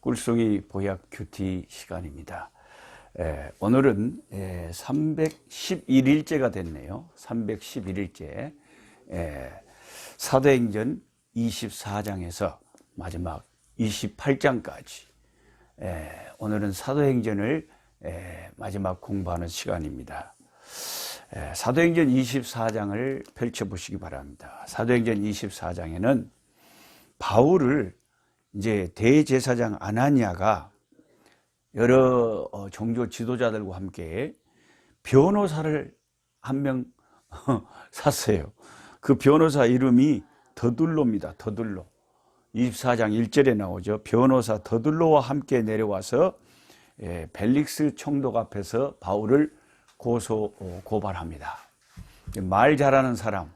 꿀송이 보약 큐티 시간입니다. 오늘은 311일째가 됐네요. 311일째. 사도행전 24장에서 마지막 28장까지 오늘은 사도행전을 마지막 공부하는 시간입니다. 사도행전 24장을 펼쳐보시기 바랍니다. 사도행전 24장에는 바울을 이제 대제사장 아나니아가 여러 종교 지도자들과 함께 변호사를 한 명 샀어요. 그 변호사 이름이 더둘로입니다. 더둘로. 24장 1절에 나오죠. 변호사 더둘로와 함께 내려와서 벨릭스 총독 앞에서 바울을 고발합니다. 말 잘하는 사람,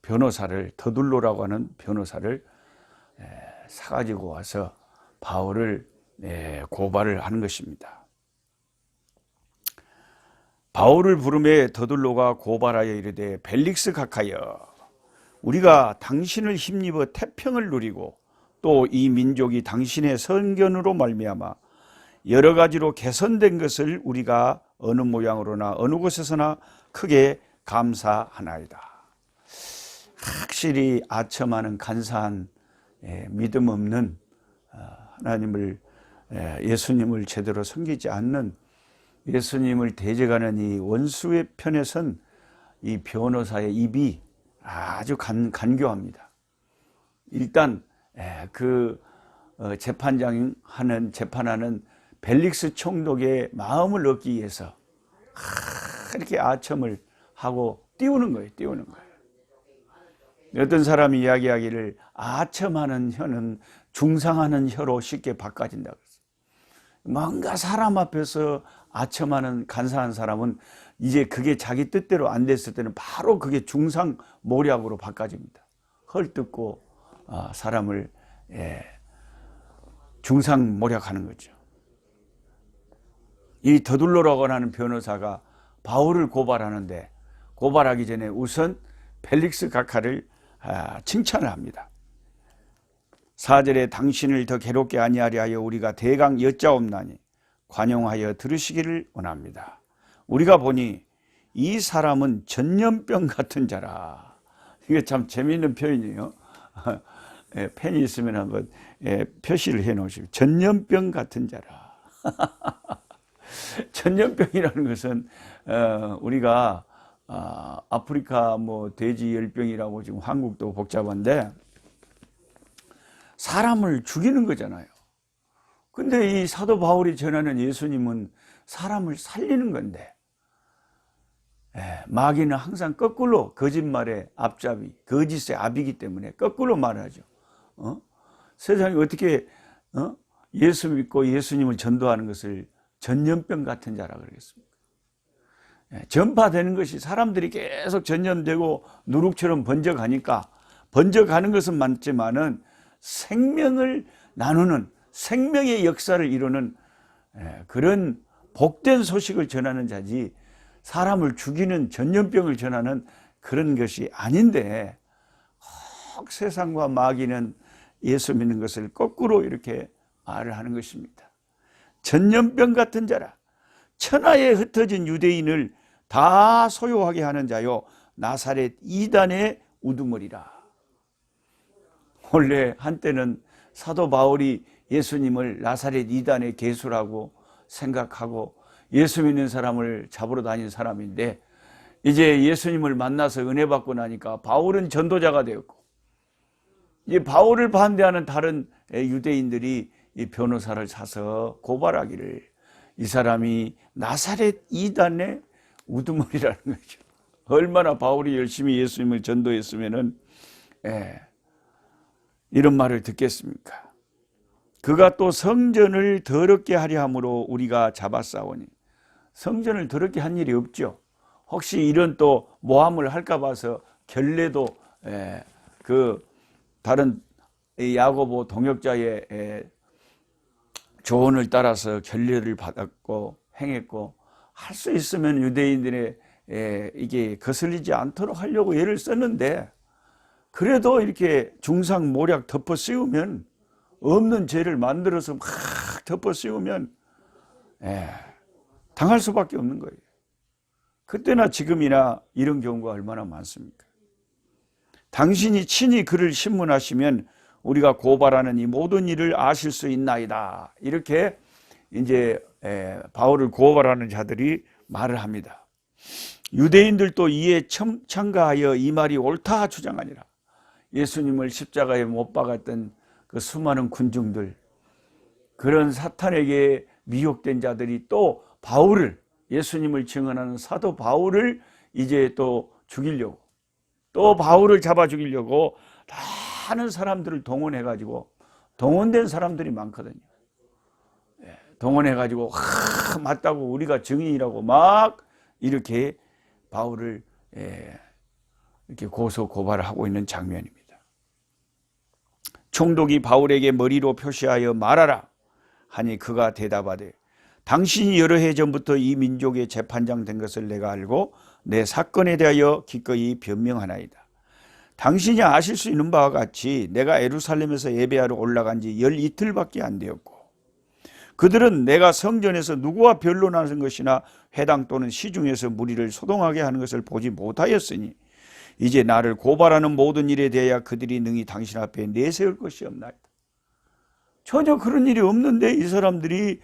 변호사를, 더둘로라고 하는 변호사를 사가지고 와서 바울을 고발을 하는 것입니다. 바울을 부르매 더둘로가 고발하여 이르되 벨릭스 각하여 우리가 당신을 힘입어 태평을 누리고 또 이 민족이 당신의 선견으로 말미암아 여러 가지로 개선된 것을 우리가 어느 모양으로나 어느 곳에서나 크게 감사하나이다. 확실히 아첨하는 간사한 믿음 없는 하나님을 예수님을 제대로 섬기지 않는 예수님을 대적하는 이 원수의 편에 선 이 변호사의 입이 아주 간교합니다. 일단 그 재판하는 벨릭스 총독의 마음을 얻기 위해서 이렇게 아첨을 하고 띄우는 거예요. 어떤 사람이 이야기하기를 아첨하는 혀는 중상하는 혀로 쉽게 바꿔진다고 했어요. 뭔가 사람 앞에서 아첨하는 간사한 사람은 이제 그게 자기 뜻대로 안 됐을 때는 바로 그게 중상모략으로 바꿔집니다. 헐뜯고 사람을 중상모략하는 거죠. 이 더둘로라고 하는 변호사가 바울을 고발하는데 고발하기 전에 우선 벨릭스 각하를 칭찬을 합니다. 4절에 당신을 더 괴롭게 아니하려 하여 우리가 대강 여짜옵나니 관용하여 들으시기를 원합니다. 우리가 보니 이 사람은 전염병 같은 자라. 이게 참 재미있는 표현이에요. 펜이 있으면 한번 표시를 해 놓으시고 전염병 같은 자라. 전염병이라는 것은 우리가 아프리카 돼지열병이라고 지금 한국도 복잡한데 사람을 죽이는 거잖아요. 근데 이 사도 바울이 전하는 예수님은 사람을 살리는 건데 마귀는 항상 거꾸로 거짓말의 앞잡이, 거짓의 압이기 때문에 거꾸로 말하죠. 세상이 어떻게 예수 믿고 예수님을 전도하는 것을 전염병 같은 자라 그러겠습니까? 전파되는 것이 사람들이 계속 전염되고 누룩처럼 번져가니까 번져가는 것은 맞지만은 생명을 나누는 생명의 역사를 이루는 그런 복된 소식을 전하는 자지 사람을 죽이는 전염병을 전하는 그런 것이 아닌데 혹 세상과 마귀는 예수 믿는 것을 거꾸로 이렇게 말을 하는 것입니다. 전염병 같은 자라 천하에 흩어진 유대인을 다 소요하게 하는 자요 나사렛 이단의 우두머리라. 원래 한때는 사도 바울이 예수님을 나사렛 이단의 개수라고 생각하고 예수 믿는 사람을 잡으러 다닌 사람인데 이제 예수님을 만나서 은혜 받고 나니까 바울은 전도자가 되었고 이제 바울을 반대하는 다른 유대인들이 이 변호사를 사서 고발하기를 이 사람이 나사렛 이단의 우두머리라는 거죠. 얼마나 바울이 열심히 예수님을 전도했으면은 이런 말을 듣겠습니까? 그가 또 성전을 더럽게 하려 함으로 우리가 잡았사오니 성전을 더럽게 한 일이 없죠. 혹시 이런 또 모함을 할까 봐서 결례도 그 다른 야고보 동역자의 조언을 따라서 결례를 받았고 행했고 할 수 있으면 유대인들의 이게 거슬리지 않도록 하려고 애를 썼는데 그래도 이렇게 중상모략 덮어 씌우면 없는 죄를 만들어서 막 덮어 씌우면 당할 수밖에 없는 거예요. 그때나 지금이나 이런 경우가 얼마나 많습니까? 당신이 친히 그를 신문하시면 우리가 고발하는 이 모든 일을 아실 수 있나이다. 이렇게 이제 바울을 고발하는 자들이 말을 합니다. 유대인들도 이에 참가하여 이 말이 옳다 주장하니라. 예수님을 십자가에 못 박았던 그 수많은 군중들, 그런 사탄에게 미혹된 자들이 또 바울을, 예수님을 증언하는 사도 바울을 이제 또 죽이려고, 또 바울을 잡아 죽이려고 많은 사람들을 동원해가지고, 동원된 사람들이 많거든요. 동원해가지고 맞다고, 우리가 증인이라고 막 이렇게 바울을 이렇게 고소 고발을 하고 있는 장면입니다. 총독이 바울에게 머리로 표시하여 말하라 하니 그가 대답하되 당신이 여러 해 전부터 이 민족의 재판장 된 것을 내가 알고 내 사건에 대하여 기꺼이 변명하나이다. 당신이 아실 수 있는 바와 같이 내가 예루살렘에서 예배하러 올라간 지 12이틀밖에 안 되었고 그들은 내가 성전에서 누구와 변론하는 것이나 회당 또는 시중에서 무리를 소동하게 하는 것을 보지 못하였으니 이제 나를 고발하는 모든 일에 대하여 그들이 능히 당신 앞에 내세울 것이 없나이다. 전혀 그런 일이 없는데 이 사람들이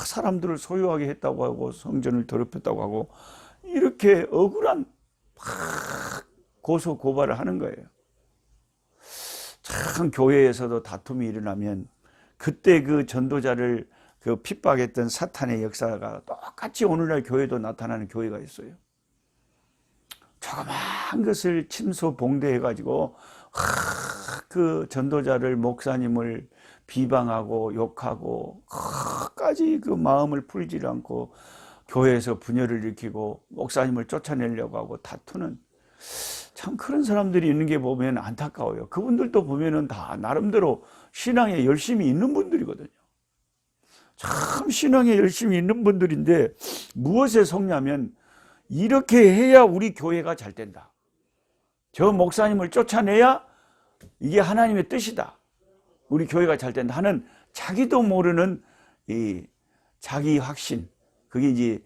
사람들을 소유하게 했다고 하고 성전을 더럽혔다고 하고 이렇게 억울한 고소 고발을 하는 거예요. 참 교회에서도 다툼이 일어나면 그때 그 전도자를 그 핍박했던 사탄의 역사가 똑같이 오늘날 교회도 나타나는 교회가 있어요. 조그마한 것을 침소봉대해가지고 그 전도자를, 목사님을 비방하고 욕하고 끝까지 그 마음을 풀지 않고 교회에서 분열을 일으키고 목사님을 쫓아내려고 하고 다투는, 참 그런 사람들이 있는 게 보면 안타까워요. 그분들도 보면은 다 나름대로 신앙에 열심히 있는 분들이거든요. 참 신앙에 열심히 있는 분들인데 무엇에 속냐면 이렇게 해야 우리 교회가 잘 된다. 저 목사님을 쫓아내야 이게 하나님의 뜻이다. 우리 교회가 잘 된다 하는 자기도 모르는 이 자기 확신, 그게 이제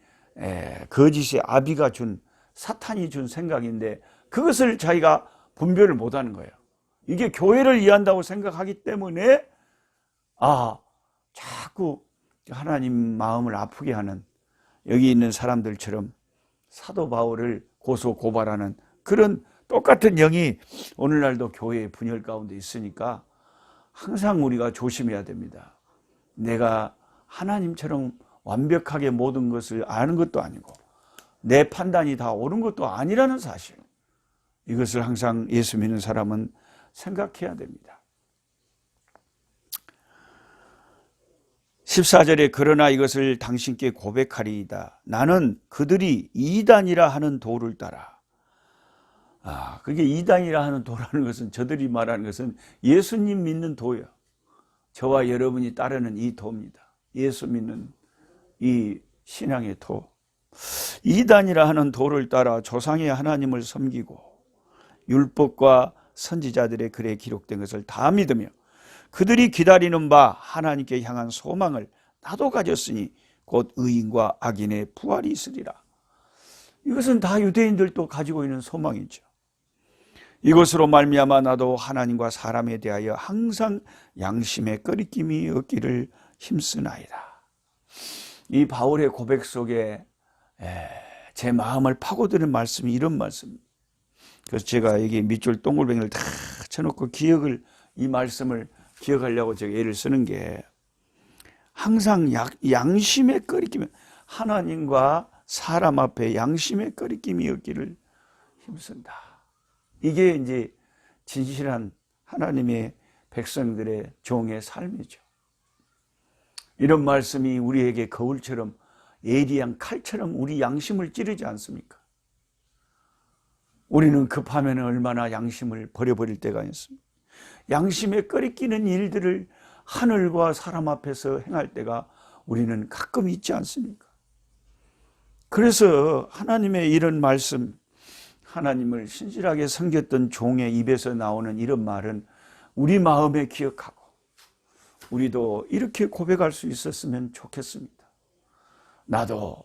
거짓의 아비가 준, 사탄이 준 생각인데 그것을 자기가 분별을 못하는 거예요. 이게 교회를 이해한다고 생각하기 때문에 자꾸 하나님 마음을 아프게 하는, 여기 있는 사람들처럼 사도 바울을 고소 고발하는 그런 똑같은 영이 오늘날도 교회의 분열 가운데 있으니까 항상 우리가 조심해야 됩니다. 내가 하나님처럼 완벽하게 모든 것을 아는 것도 아니고 내 판단이 다 옳은 것도 아니라는 사실, 이것을 항상 예수 믿는 사람은 생각해야 됩니다. 14절에 그러나 이것을 당신께 고백하리이다. 나는 그들이 이단이라 하는 도를 따라. 그게 이단이라 하는 도라는 것은, 저들이 말하는 것은 예수님 믿는 도예요. 저와 여러분이 따르는 이 도입니다. 예수 믿는 이 신앙의 도. 이단이라 하는 도를 따라 조상의 하나님을 섬기고 율법과 선지자들의 글에 기록된 것을 다 믿으며 그들이 기다리는 바 하나님께 향한 소망을 나도 가졌으니 곧 의인과 악인의 부활이 있으리라. 이것은 다 유대인들도 가지고 있는 소망이죠. 이것으로 말미암아 나도 하나님과 사람에 대하여 항상 양심의 꺼리낌이 없기를 힘쓰나이다. 이 바울의 고백 속에 제 마음을 파고드는 말씀이 이런 말씀입니다. 그래서 제가 여기 밑줄 동글뱅이를 다 쳐놓고 이 말씀을 기억하려고 제가 애를 쓰는 게, 항상 양심의 꺼리낌, 하나님과 사람 앞에 양심의 꺼리낌이 없기를 힘쓴다. 이게 이제 진실한 하나님의 백성들의 종의 삶이죠. 이런 말씀이 우리에게 거울처럼, 예리한 칼처럼 우리 양심을 찌르지 않습니까? 우리는 급하면 얼마나 양심을 버려버릴 때가 있습니다. 양심에 꺼리끼는 일들을 하늘과 사람 앞에서 행할 때가 우리는 가끔 있지 않습니까? 그래서 하나님의 이런 말씀, 하나님을 신실하게 섬겼던 종의 입에서 나오는 이런 말은 우리 마음에 기억하고 우리도 이렇게 고백할 수 있었으면 좋겠습니다. 나도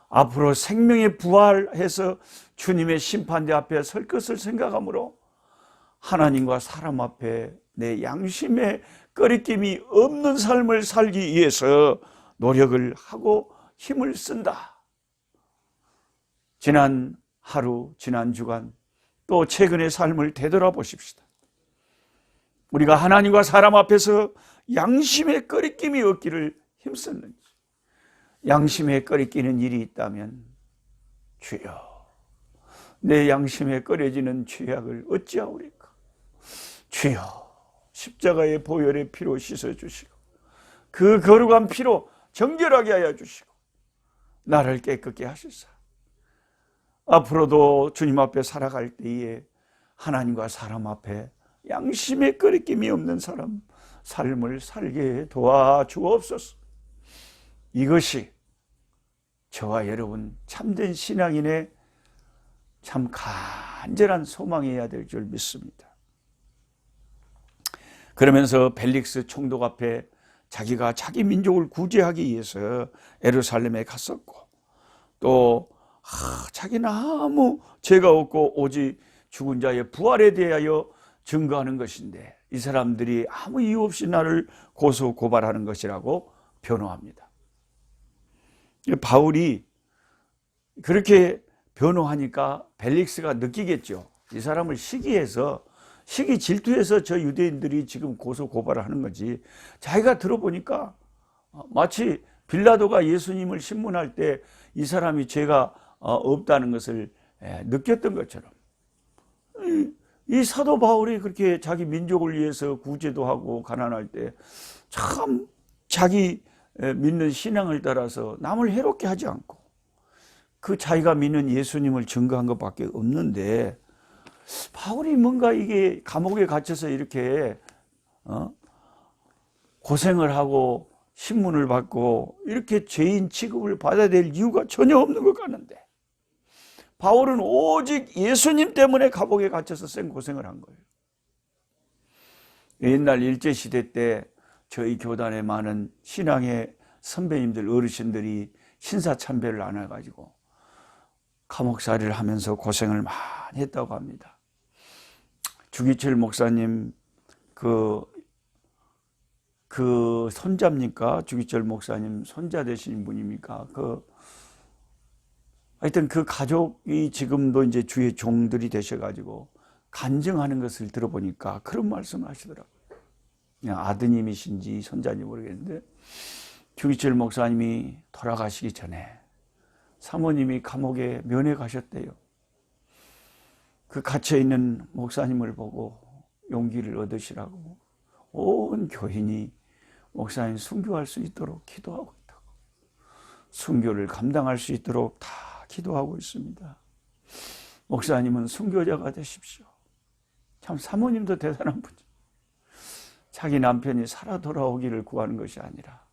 앞으로 생명의 부활해서 주님의 심판대 앞에 설 것을 생각하므로 하나님과 사람 앞에 내 양심의 꺼리낌이 없는 삶을 살기 위해서 노력을 하고 힘을 쓴다. 지난 하루, 지난 주간, 또 최근의 삶을 되돌아보십시다. 우리가 하나님과 사람 앞에서 양심의 꺼리낌이 없기를 힘썼는지, 양심에 꺼리끼는 일이 있다면 주여, 내 양심에 꺼려지는 죄악을 어찌하오리까? 주여, 십자가의 보혈의 피로 씻어주시고 그 거룩한 피로 정결하게 하여 주시고 나를 깨끗게 하시사 앞으로도 주님 앞에 살아갈 때에 하나님과 사람 앞에 양심의 꺼리낌이 없는 삶을 살게 도와주옵소서. 이것이 저와 여러분 참된 신앙인의 참 간절한 소망이어야 될 줄 믿습니다. 그러면서 벨릭스 총독 앞에 자기가 자기 민족을 구제하기 위해서 예루살렘에 갔었고, 또 자기는 아무 죄가 없고 오직 죽은 자의 부활에 대하여 증거하는 것인데 이 사람들이 아무 이유 없이 나를 고소 고발하는 것이라고 변호합니다. 바울이 그렇게 변호하니까 벨릭스가 느끼겠죠. 이 사람을 시기 질투해서 저 유대인들이 지금 고소 고발을 하는 거지. 자기가 들어보니까 마치 빌라도가 예수님을 신문할 때 이 사람이 죄가 없다는 것을 느꼈던 것처럼 이 사도 바울이 그렇게 자기 민족을 위해서 구제도 하고 가난할 때 참 자기 믿는 신앙을 따라서 남을 해롭게 하지 않고 그 자기가 믿는 예수님을 증거한 것밖에 없는데, 바울이 뭔가 이게 감옥에 갇혀서 이렇게 고생을 하고 신문을 받고 이렇게 죄인 취급을 받아야 될 이유가 전혀 없는 것 같는데, 바울은 오직 예수님 때문에 감옥에 갇혀서 생고생을 한 거예요. 옛날 일제시대 때 저희 교단에 많은 신앙의 선배님들, 어르신들이 신사참배를 안 해가지고 감옥살이를 하면서 고생을 많이 했다고 합니다. 주기철 목사님 그 손자입니까? 주기철 목사님 손자 되신 분입니까? 하여튼 그 가족이 지금도 이제 주의 종들이 되셔가지고 간증하는 것을 들어보니까 그런 말씀을 하시더라고요. 그냥 아드님이신지 손자인지 모르겠는데, 주기철 목사님이 돌아가시기 전에 사모님이 감옥에 면회 가셨대요. 그 갇혀있는 목사님을 보고 용기를 얻으시라고 온 교인이 목사님 순교할 수 있도록 기도하고 있다고, 순교를 감당할 수 있도록 다 기도하고 있습니다. 목사님은 순교자가 되십시오. 참 사모님도 대단한 분이죠. 자기 남편이 살아 돌아오기를 구하는 것이 아니라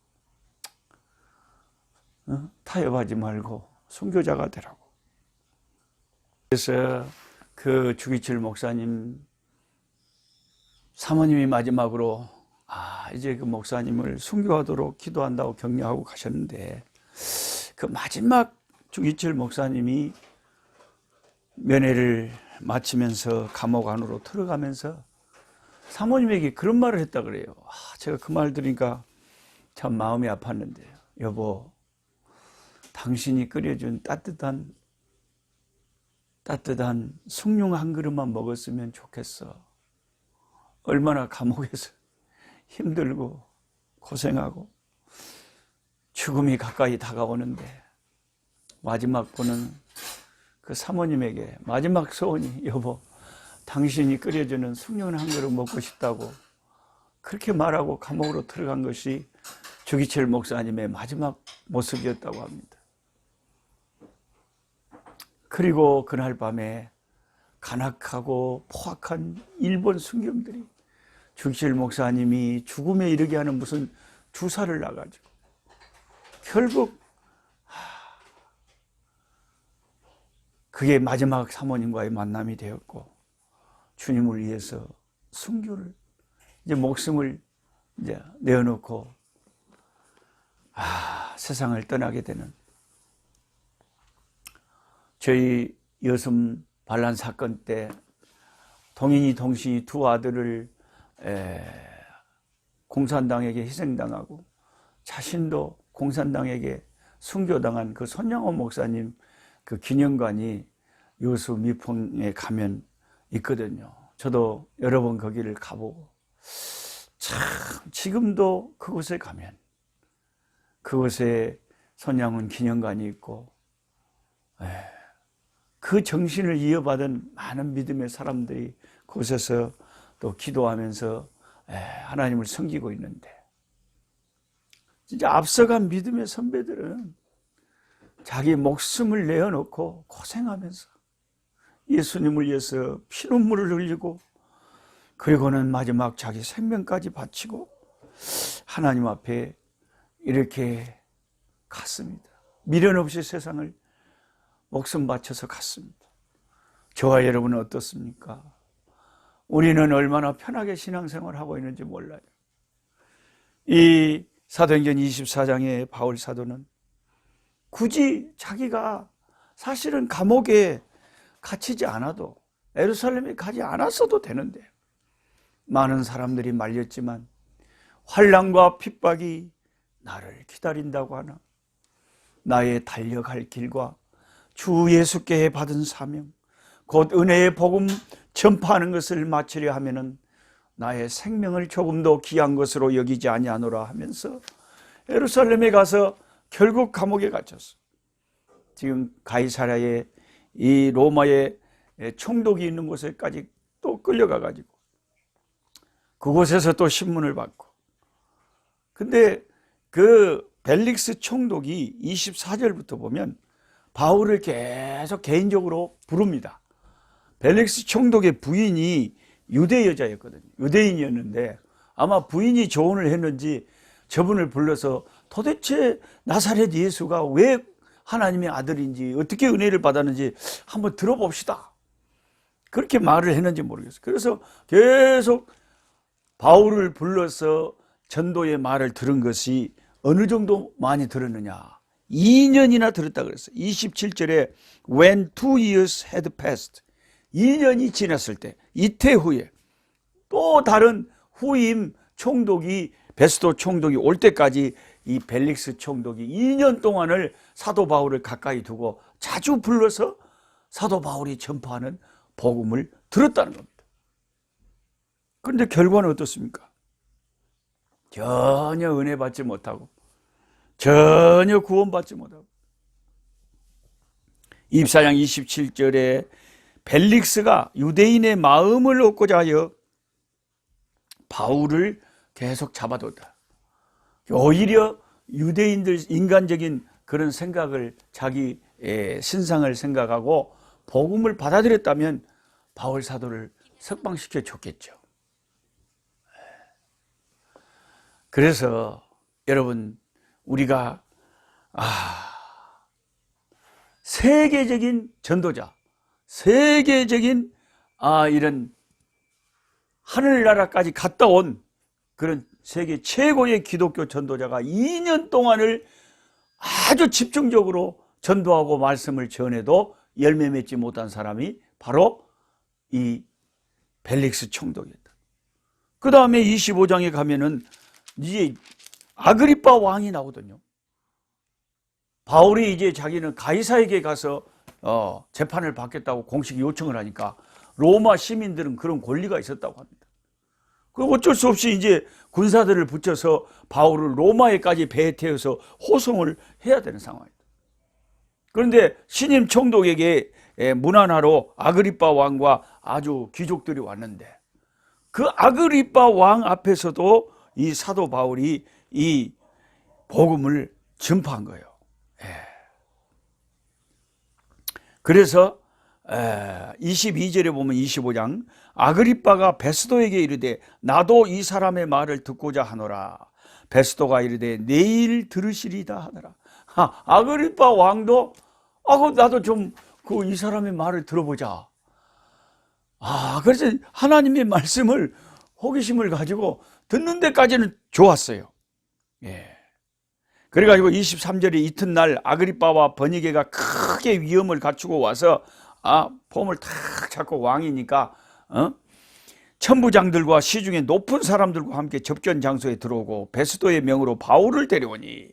타협하지 말고 순교자가 되라고. 그래서 그 주기철 목사님 사모님이 마지막으로 이제 그 목사님을 순교하도록 기도한다고 격려하고 가셨는데, 그 마지막 주기철 목사님이 면회를 마치면서 감옥 안으로 들어가면서 사모님에게 그런 말을 했다 그래요. 제가 그 말 들으니까 참 마음이 아팠는데, 여보, 당신이 끓여준 따뜻한 숭늉 한 그릇만 먹었으면 좋겠어. 얼마나 감옥에서 힘들고 고생하고 죽음이 가까이 다가오는데 마지막 보는 그 사모님에게 마지막 소원이, 여보, 당신이 끓여주는 숭늉 한 그릇 먹고 싶다고 그렇게 말하고 감옥으로 들어간 것이 주기철 목사님의 마지막 모습이었다고 합니다. 그리고 그날 밤에 간악하고 포악한 일본 순경들이 주기철 목사님이 죽음에 이르게 하는 무슨 주사를 놔가지고 결국 그게 마지막 사모님과의 만남이 되었고, 주님을 위해서 순교를, 이제 목숨을 이제 내어놓고 세상을 떠나게 되는, 저희 여순 반란 사건 때 동인이 동신이 두 아들을 공산당에게 희생당하고 자신도 공산당에게 순교당한 그 손양호 목사님 그 기념관이 여수 미풍에 가면 있거든요. 저도 여러 번 거기를 가보고, 참 지금도 그곳에 가면 그곳에 손양훈 기념관이 있고, 그 정신을 이어받은 많은 믿음의 사람들이 그곳에서 또 기도하면서 하나님을 섬기고 있는데, 진짜 앞서간 믿음의 선배들은 자기 목숨을 내어놓고 고생하면서 예수님을 위해서 피눈물을 흘리고, 그리고는 마지막 자기 생명까지 바치고 하나님 앞에 이렇게 갔습니다. 미련 없이 세상을 목숨 바쳐서 갔습니다. 저와 여러분은 어떻습니까? 우리는 얼마나 편하게 신앙생활을 하고 있는지 몰라요. 이 사도행전 24장의 바울 사도는 굳이 자기가 사실은 감옥에 갇히지 않아도, 예루살렘에 가지 않았어도 되는데, 많은 사람들이 말렸지만 환난과 핍박이 나를 기다린다고 하나, 나의 달려갈 길과 주 예수께 받은 사명, 곧 은혜의 복음 전파하는 것을 마치려 하면은 나의 생명을 조금도 귀한 것으로 여기지 아니하노라 하면서 예루살렘에 가서 결국 감옥에 갇혔어. 지금 가이사랴에 이 로마의 총독이 있는 곳에까지 또 끌려가 가지고 그곳에서 또 신문을 받고, 근데 그 벨릭스 총독이 24절부터 보면 바울을 계속 개인적으로 부릅니다. 벨릭스 총독의 부인이 유대 여자였거든요. 유대인이었는데 아마 부인이 조언을 했는지 저분을 불러서 도대체 나사렛 예수가 왜 하나님의 아들인지, 어떻게 은혜를 받았는지 한번 들어봅시다, 그렇게 말을 했는지 모르겠어요. 그래서 계속 바울을 불러서 전도의 말을 들은 것이 어느 정도 많이 들었느냐, 2년이나 들었다 그랬어요. 27절에 when 2 years had passed, 2년이 지났을 때, 이태 후에 또 다른 후임 총독이, 베스도 총독이 올 때까지 이 벨릭스 총독이 2년 동안을 사도 바울을 가까이 두고 자주 불러서 사도 바울이 전파하는 복음을 들었다는 겁니다. 그런데 결과는 어떻습니까? 전혀 은혜 받지 못하고, 전혀 구원받지 못하고, 24장 27절에 벨릭스가 유대인의 마음을 얻고자 하여 바울을 계속 잡아뒀다. 오히려 유대인들 인간적인 그런 생각을, 자기 신상을 생각하고 복음을 받아들였다면 바울 사도를 석방시켜 줬겠죠. 그래서 여러분, 우리가 세계적인 전도자, 세계적인 이런 하늘나라까지 갔다 온 그런 세계 최고의 기독교 전도자가 2년 동안을 아주 집중적으로 전도하고 말씀을 전해도 열매 맺지 못한 사람이 바로 이 벨릭스 총독이었다. 그 다음에 25장에 가면은 이제 아그리빠 왕이 나오거든요. 바울이 이제 자기는 가이사에게 가서 재판을 받겠다고 공식 요청을 하니까 로마 시민들은 그런 권리가 있었다고 합니다. 그 어쩔 수 없이 이제 군사들을 붙여서 바울을 로마에까지 배에 태워서 호송을 해야 되는 상황입니다. 그런데 신임 총독에게 문안하러 아그리빠 왕과 아주 귀족들이 왔는데, 그 아그리빠 왕 앞에서도 이 사도 바울이 이 복음을 전파한 거예요. 그래서 22절에 보면 25장, 아그리빠가 베스도에게 이르되 나도 이 사람의 말을 듣고자 하노라. 베스도가 이르되 내일 들으시리다 하더라. 아그리빠 왕도 나도 좀 이 사람의 말을 들어보자. 그래서 하나님의 말씀을, 호기심을 가지고 듣는 데까지는 좋았어요. 예. 그래가지고 23절에 이튿날 아그리빠와 버니게가 크게 위험을 갖추고 와서 폼을 탁 잡고 왕이니까 천부장들과 시중에 높은 사람들과 함께 접견 장소에 들어오고 베스도의 명으로 바울을 데려오니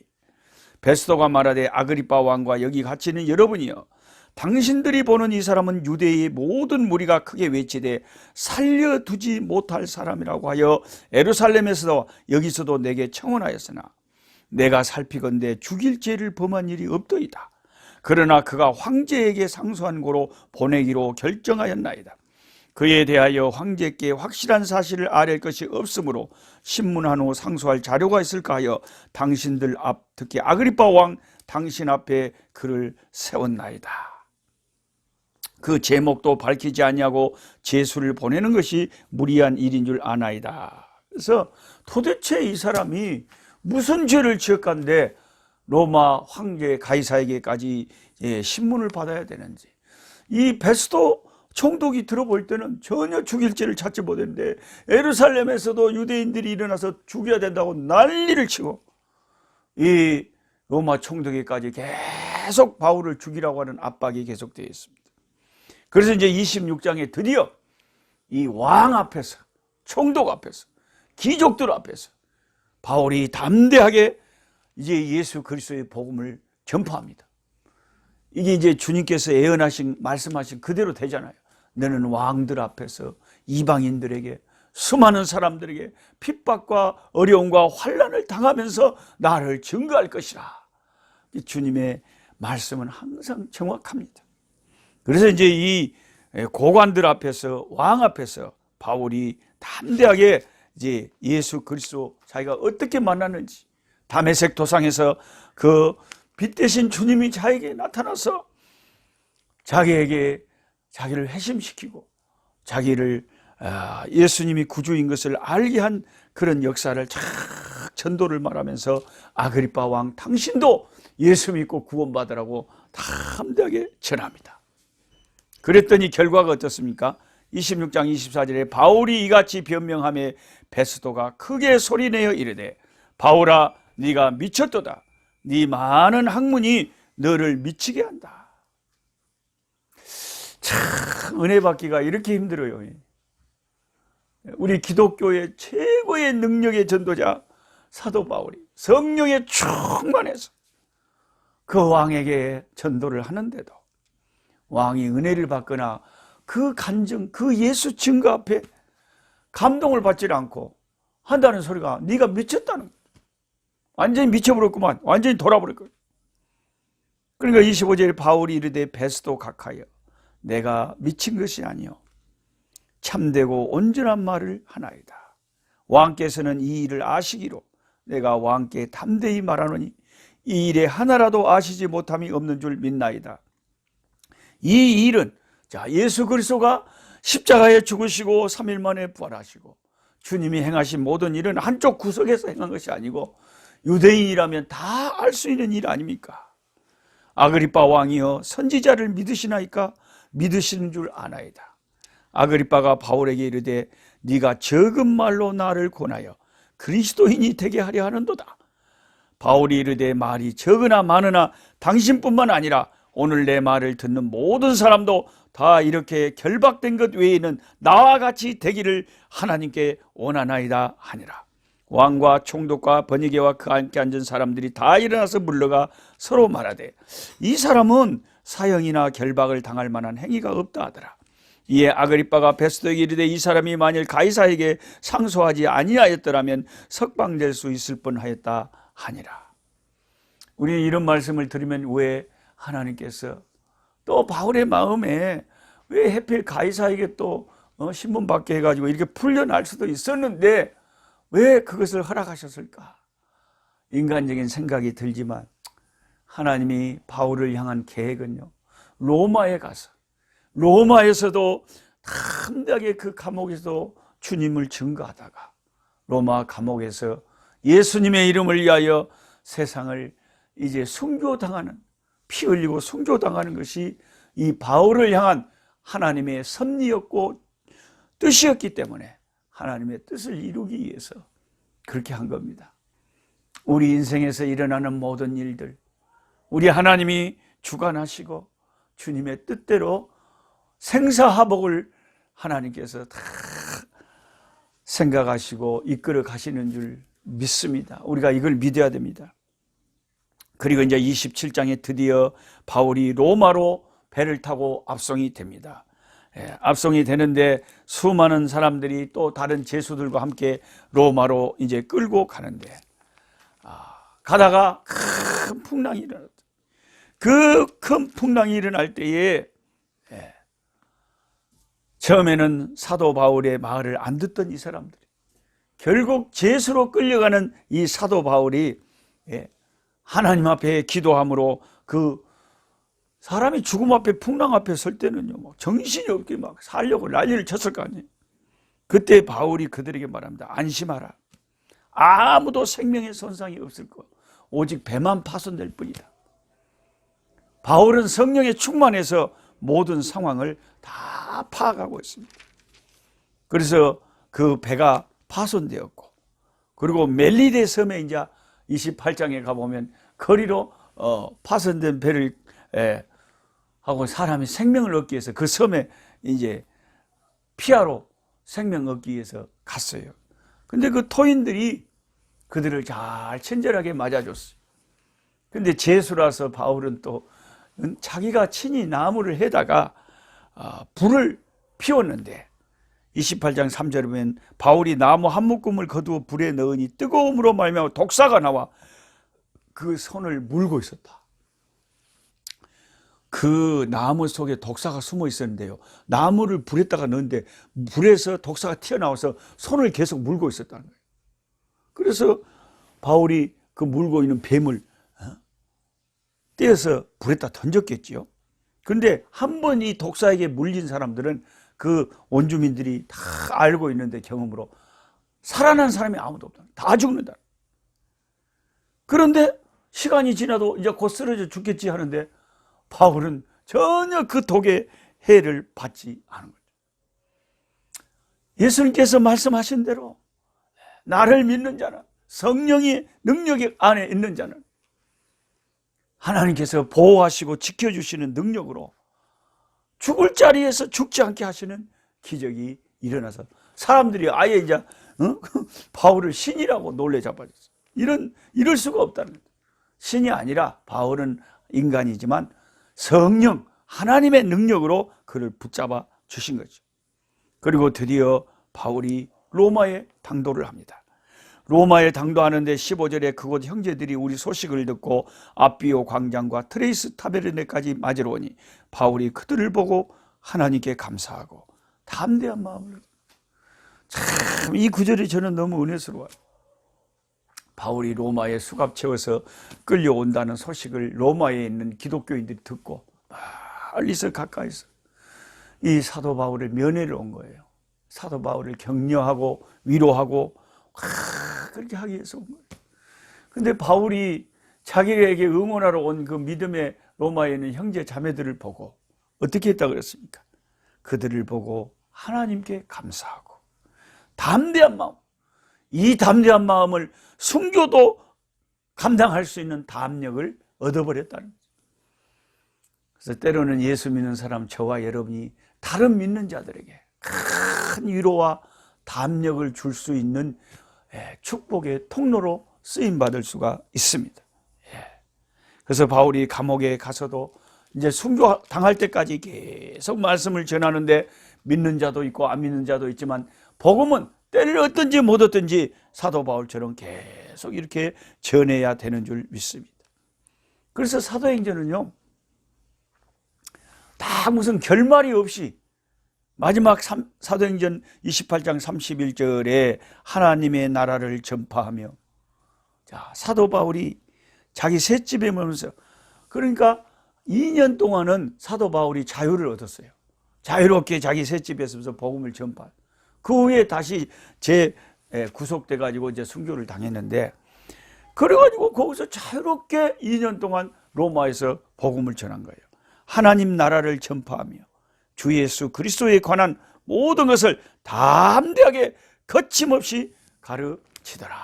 베스도가 말하되 아그리빠 왕과 여기 같이 있는 여러분이여, 당신들이 보는 이 사람은 유대의 모든 무리가 크게 외치되 살려두지 못할 사람이라고 하여 예루살렘에서도 여기서도 내게 청원하였으나 내가 살피건대 죽일 죄를 범한 일이 없도이다. 그러나 그가 황제에게 상소한 고로 보내기로 결정하였나이다. 그에 대하여 황제께 확실한 사실을 아랠 것이 없으므로 신문한 후 상소할 자료가 있을까 하여 당신들 앞, 특히 아그리빠 왕 당신 앞에 그를 세웠나이다. 그 제목도 밝히지 아니하고 제수를 보내는 것이 무리한 일인 줄 아나이다. 그래서 도대체 이 사람이 무슨 죄를 지었건데 로마 황제 가이사에게까지 신문을 받아야 되는지, 이 베스도 총독이 들어볼 때는 전혀 죽일 죄를 찾지 못했는데 예루살렘에서도 유대인들이 일어나서 죽여야 된다고 난리를 치고 이 로마 총독에까지 계속 바울을 죽이라고 하는 압박이 계속되어 있습니다. 그래서 이제 26장에 드디어 이 왕 앞에서, 총독 앞에서, 귀족들 앞에서 바울이 담대하게 이제 예수 그리스도의 복음을 전파합니다. 이게 이제 주님께서 예언하신, 말씀하신 그대로 되잖아요. 너는 왕들 앞에서 이방인들에게, 수많은 사람들에게 핍박과 어려움과 환난을 당하면서 나를 증거할 것이라. 주님의 말씀은 항상 정확합니다. 그래서 이제 이 고관들 앞에서, 왕 앞에서 바울이 담대하게 이제 예수 그리스도 자기가 어떻게 만났는지, 다메섹 도상에서 그 빛 대신 주님이 자기에게 나타나서 자기에게 자기를 회심시키고 자기를 예수님이 구주인 것을 알게 한 그런 역사를 쫙 전도를 말하면서 아그리빠 왕 당신도 예수 믿고 구원받으라고 담대하게 전합니다. 그랬더니 결과가 어떻습니까? 26장 24절에 바울이 이같이 변명하며 베스도가 크게 소리내어 이르되 바울아 네가 미쳤도다. 네 많은 학문이 너를 미치게 한다. 참 은혜 받기가 이렇게 힘들어요. 우리 기독교의 최고의 능력의 전도자 사도 바울이 성령에 충만해서 그 왕에게 전도를 하는데도 왕이 은혜를 받거나 그 간증, 그 예수 증거 앞에 감동을 받지 않고 한다는 소리가 네가 미쳤다는 거야. 완전히 미쳐버렸구만. 완전히 돌아버렸거든. 그러니까 25절에 바울이 이르되 베스도 각하여 내가 미친 것이 아니요 참되고 온전한 말을 하나이다. 왕께서는 이 일을 아시기로 내가 왕께 담대히 말하노니 이 일에 하나라도 아시지 못함이 없는 줄 믿나이다. 이 일은 예수 그리스도가 십자가에 죽으시고 3일 만에 부활하시고 주님이 행하신 모든 일은 한쪽 구석에서 행한 것이 아니고 유대인이라면 다 알 수 있는 일 아닙니까? 아그리빠 왕이여 선지자를 믿으시나이까? 믿으시는 줄 아나이다. 아그리빠가 바울에게 이르되 네가 적은 말로 나를 권하여 그리스도인이 되게 하려 하는도다. 바울이 이르되 말이 적으나 많으나 당신뿐만 아니라 오늘 내 말을 듣는 모든 사람도 다 이렇게 결박된 것 외에는 나와 같이 되기를 하나님께 원하나이다 하니라. 왕과 총독과 버니게와 그 함께 앉은 사람들이 다 일어나서 물러가 서로 말하되 이 사람은 사형이나 결박을 당할 만한 행위가 없다 하더라. 이에 아그리빠가 베스도에게 이르되 이 사람이 만일 가이사에게 상소하지 아니하였더라면 석방될 수 있을 뻔하였다 하니라. 우리는 이런 말씀을 들으면 왜 하나님께서 또 바울의 마음에 왜 하필 가이사에게 또 신문 받게 해가지고 이렇게 풀려날 수도 있었는데 왜 그것을 허락하셨을까? 인간적인 생각이 들지만 하나님이 바울을 향한 계획은요, 로마에 가서 로마에서도 담대하게 그 감옥에서 주님을 증거하다가 로마 감옥에서 예수님의 이름을 위하여 세상을 이제 순교당하는, 피 흘리고 순교당하는 것이 이 바울을 향한 하나님의 섭리였고 뜻이었기 때문에 하나님의 뜻을 이루기 위해서 그렇게 한 겁니다. 우리 인생에서 일어나는 모든 일들, 우리 하나님이 주관하시고 주님의 뜻대로 생사화복을 하나님께서 다 생각하시고 이끌어 가시는 줄 믿습니다. 우리가 이걸 믿어야 됩니다. 그리고 이제 27장에 드디어 바울이 로마로 배를 타고 압송이 됩니다. 압송이 되는데 수많은 사람들이 또 다른 제수들과 함께 로마로 이제 끌고 가는데, 가다가 큰 풍랑이 일어났다. 그 큰 풍랑이 일어날 때에 처음에는 사도 바울의 말을 안 듣던 이 사람들이 결국 제수로 끌려가는 이 사도 바울이 하나님 앞에 기도함으로 그 사람이 죽음 앞에 풍랑 앞에 설 때는요, 막 정신이 없게 막 살려고 난리를 쳤을 거 아니에요. 그때 바울이 그들에게 말합니다. 안심하라. 아무도 생명의 손상이 없을 거. 오직 배만 파손될 뿐이다. 바울은 성령에 충만해서 모든 상황을 다 파악하고 있습니다. 그래서 그 배가 파손되었고, 그리고 멜리데 섬에 이제 28장에 가보면 거리로 파손된 배를 하고 사람이 생명을 얻기 위해서 그 섬에 이제 피하러 생명 얻기 위해서 갔어요. 근데 그 토인들이 그들을 잘 친절하게 맞아줬어요. 근데 제수라서 바울은 또 자기가 친히 나무를 해다가 불을 피웠는데 28장 3절에 보면 바울이 나무 한 묶음을 거두어 불에 넣으니 뜨거움으로 말미암아 독사가 나와 그 손을 물고 있었다. 그 나무 속에 독사가 숨어 있었는데요, 나무를 불에다가 넣는데 불에서 독사가 튀어나와서 손을 계속 물고 있었다는 거예요. 그래서 바울이 그 물고 있는 뱀을 떼어서 불에다 던졌겠지요. 그런데 한 번 이 독사에게 물린 사람들은 그 원주민들이 다 알고 있는데 경험으로 살아난 사람이 아무도 없다. 다 죽는다. 그런데 시간이 지나도 이제 곧 쓰러져 죽겠지 하는데 바울은 전혀 그 독의 해를 받지 않은 거죠. 예수님께서 말씀하신 대로 나를 믿는 자는, 성령의 능력이 안에 있는 자는 하나님께서 보호하시고 지켜주시는 능력으로 죽을 자리에서 죽지 않게 하시는 기적이 일어나서 사람들이 아예 이제 바울을 신이라고 놀래 잡아줬어요. 이럴 수가 없다는 거예요. 신이 아니라 바울은 인간이지만 성령, 하나님의 능력으로 그를 붙잡아 주신 거죠. 그리고 드디어 바울이 로마에 당도를 합니다. 로마에 당도하는데 15절에 그곳 형제들이 우리 소식을 듣고 앞비오 광장과 트레이스 타베르네까지 맞으러 오니 바울이 그들을 보고 하나님께 감사하고 담대한 마음으로, 참 이 구절이 저는 너무 은혜스러워요. 바울이 로마에 수갑 채워서 끌려온다는 소식을 로마에 있는 기독교인들이 듣고 멀리서 가까이서 이 사도 바울을 면회를 온 거예요. 사도 바울을 격려하고 위로하고 그렇게 하기 위해서 온 거예요. 근데 바울이 자기에게 응원하러 온 그 믿음의 로마에 있는 형제 자매들을 보고 어떻게 했다 그랬습니까? 그들을 보고 하나님께 감사하고 담대한 마음, 이 담대한 마음을 순교도 감당할 수 있는 담력을 얻어버렸다는 거죠. 그래서 때로는 예수 믿는 사람 저와 여러분이 다른 믿는 자들에게 큰 위로와 담력을 줄 수 있는 축복의 통로로 쓰임받을 수가 있습니다. 그래서 바울이 감옥에 가서도 이제 순교 당할 때까지 계속 말씀을 전하는데 믿는 자도 있고 안 믿는 자도 있지만 복음은 때를 얻든지 못 얻든지 사도 바울처럼 계속 이렇게 전해야 되는 줄 믿습니다. 그래서 사도행전은요, 다 무슨 결말이 없이 마지막 사도행전 28장 31절에 하나님의 나라를 전파하며, 자, 사도 바울이 자기 셋집에 머물면서, 그러니까 2년 동안은 사도 바울이 자유를 얻었어요. 자유롭게 자기 셋집에서 복음을 전파. 그 후에 다시 구속돼 가지고 이제 순교를 당했는데, 그래가지고 거기서 자유롭게 2년 동안 로마에서 복음을 전한 거예요. 하나님 나라를 전파하며 주 예수 그리스도에 관한 모든 것을 담대하게 거침없이 가르치더라.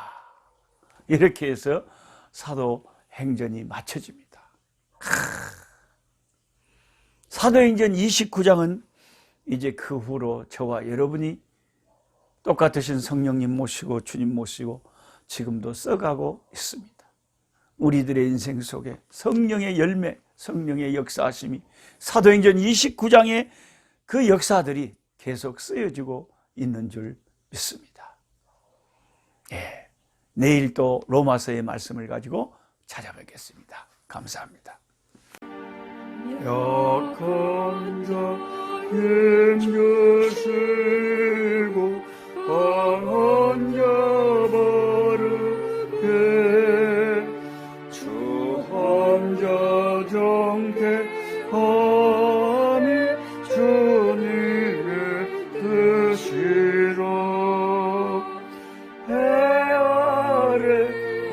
이렇게 해서 사도행전이 마쳐집니다. 사도행전 29장은 이제 그 후로 저와 여러분이 똑같으신 성령님 모시고 주님 모시고 지금도 써가고 있습니다. 우리들의 인생 속에 성령의 열매, 성령의 역사하심이 사도행전 29장의 그 역사들이 계속 쓰여지고 있는 줄 믿습니다. 예, 내일 또 로마서의 말씀을 가지고 찾아뵙겠습니다. 감사합니다. 약한 자 힘주시고 강한 자 바르게 주 환자 정택함이 주님의 뜻이라. 해 아래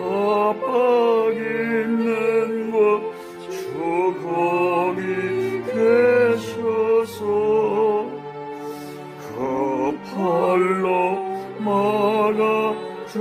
압박 있는 곳 주 거기 계셔서 그 팔로 막아주